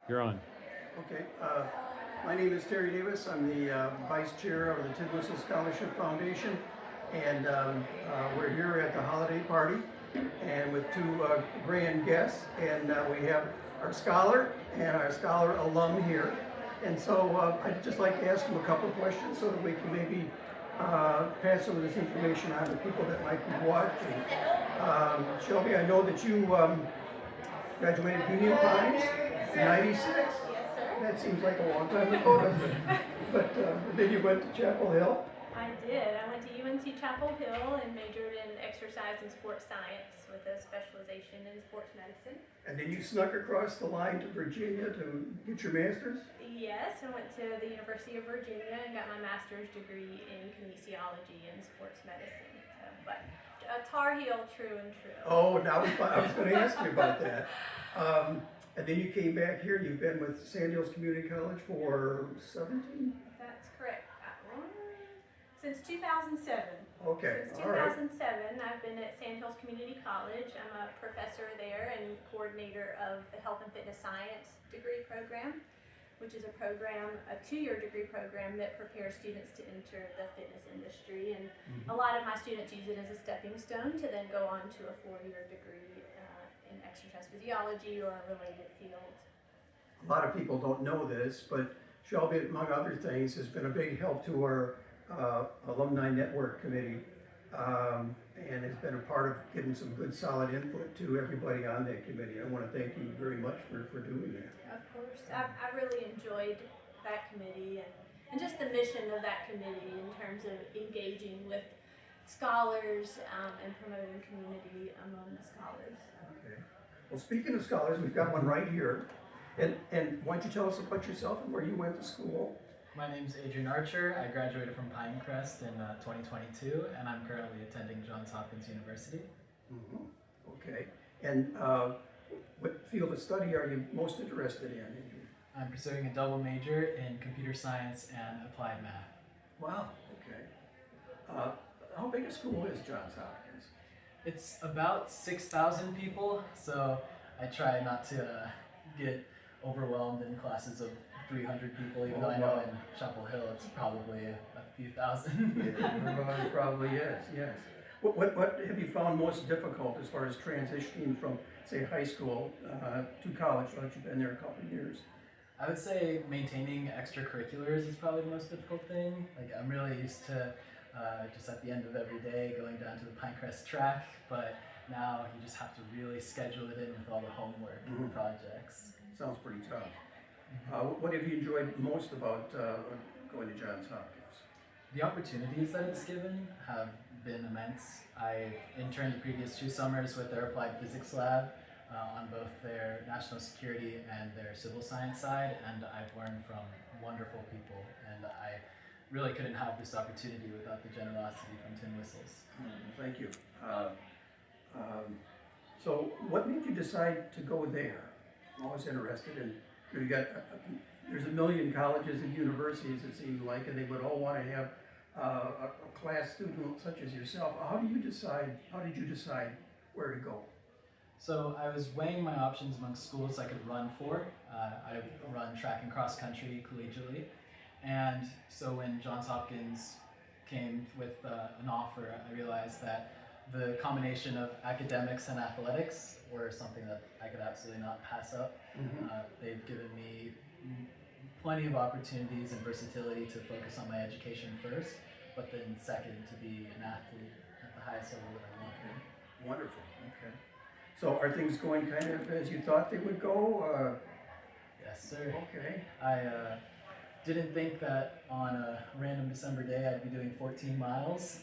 You're on. Okay. My name is Terry Davis. I'm the Vice Chair of the TWSF Scholarship Foundation, and we're here at the holiday party, and with two grand guests, and we have our scholar and our scholar alum here, and so I'd just like to ask them a couple of questions so that we can maybe pass some of this information on to people that might be watching. Shelby, I know that you graduated Union Pines in '96. That seems like a long time ago, doesn't it? But then you went to Chapel Hill. I did. I went to UNC Chapel Hill and majored in exercise and sports science with a specialization in sports medicine. And then you snuck across the line to Virginia to get your master's? Yes, I went to the University of Virginia and got my master's degree in kinesiology and sports medicine. But a Tar Heel, true and true. Oh, now I was going to ask you about that. And then you came back here. You've been with Sandhills Community College for 17? That's correct. Since 2007. Okay, Since all right. 2007, I've been at Sandhills Community College. I'm a professor there and coordinator of the Health and Fitness Science degree program, which is a program, a 2-year degree program that prepares students to enter the fitness industry. And a lot of my students use it as a stepping stone to then go on to a 4-year degree in exercise physiology or related fields. A lot of people don't know this, but Shelby, among other things, has been a big help to our Alumni Network Committee, and has been a part of giving some good solid input to everybody on that committee. I want to thank you very much for doing that. Of course, I really enjoyed that committee and just the mission of that committee in terms of engaging with scholars and promoting community among the scholars. Okay. Well, speaking of scholars, we've got one right here. And why don't you tell us about yourself and where you went to school? My name's Adrian Archer. I graduated from Pinecrest in 2022, and I'm currently attending Johns Hopkins University. Mm-hmm. Okay. And what field of study are you most interested in, Adrian? I'm pursuing a double major in computer science and applied math. Wow. Okay. How big a school is Johns Hopkins? It's about 6,000 people, so I try not to get overwhelmed in classes of 300 people, even though I know in Chapel Hill it's probably a few thousand. Yeah, it probably is, yes. What have you found most difficult as far as transitioning from, say, high school to college, once you've been there a couple of years? I would say maintaining extracurriculars is probably the most difficult thing. Like, I'm really used to just at the end of every day going down to the Pinecrest track, but now you just have to really schedule it in with all the homework and projects. Sounds pretty tough. What have you enjoyed most about going to Johns Hopkins? The opportunities that it's given have been immense. I interned the previous 2 summers with their applied physics lab on both their national security and their civil science side, and I've learned from wonderful people, and I really couldn't have this opportunity without the generosity from Tin Whistles. Thank you. So what made you decide to go there? I'm always interested in, you got, there's a million colleges and universities it seems like, and they would all want to have a class student such as yourself. How did you decide where to go? So I was weighing my options among schools I could run for. I run track and cross country collegiately. And so when Johns Hopkins came with an offer, I realized that the combination of academics and athletics were something that I could absolutely not pass up. They've given me plenty of opportunities and versatility to focus on my education first, but then second to be an athlete at the highest level that I want to. Wonderful. Okay. So are things going kind of as you thought they would go? Yes, sir. Okay. I didn't think that on a random December day I'd be doing 14 miles,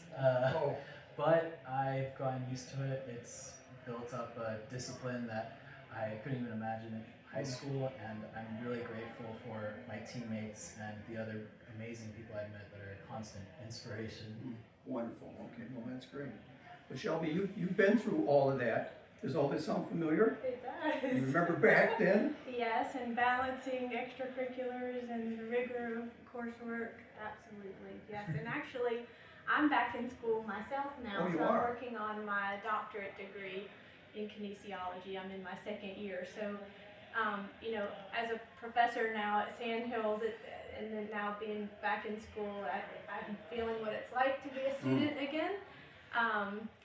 but I've gotten used to it. It's built up a discipline that I couldn't even imagine in high school, and I'm really grateful for my teammates and the other amazing people I've met that are a constant inspiration. Wonderful. Okay, well that's great. Well, Shelby, you've been through all of that. Does all this sound familiar? It does. You remember back then? Yes, and balancing extracurriculars and the rigor of coursework, absolutely, yes. And actually, I'm back in school myself now, Oh, you so are? I'm working on my doctorate degree in kinesiology. I'm in my 2nd year, so You know, as a professor now at Sandhills, and then now being back in school, I'm feeling what it's like to be a student again,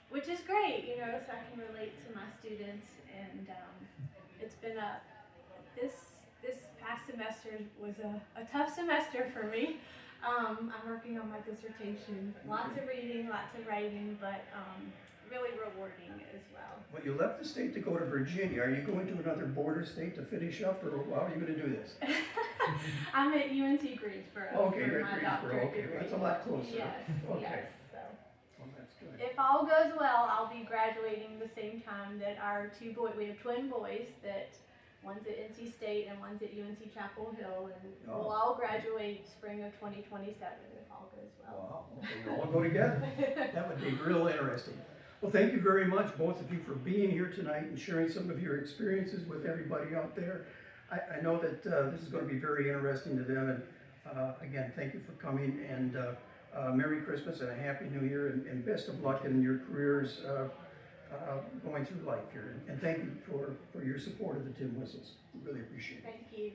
which is great, you know, so I can relate to my students. And it's been this past semester was a tough semester for me. I'm working on my dissertation, lots of reading, lots of writing, but really rewarding as well. Well, you left the state to go to Virginia. Are you going to another border state to finish up, or how are you going to do this? I'm at UNC Greensboro Okay, for you're my at Greensboro. doctorate Okay, degree. that's a lot closer. Yes, Okay. yes. So Well, that's good. if all goes well, I'll be graduating the same time that our we have twin boys that one's at NC State and one's at UNC Chapel Hill, and we'll all graduate spring of 2027 if all goes well. Wow, okay, we all go together. That would be real interesting. Well, thank you very much, both of you, for being here tonight and sharing some of your experiences with everybody out there. I know that this is going to be very interesting to them, and again, thank you for coming, and Merry Christmas and a Happy New Year, and best of luck in your careers going through life here. And thank you for your support of the Tin Whistles. We really appreciate it. Thank you.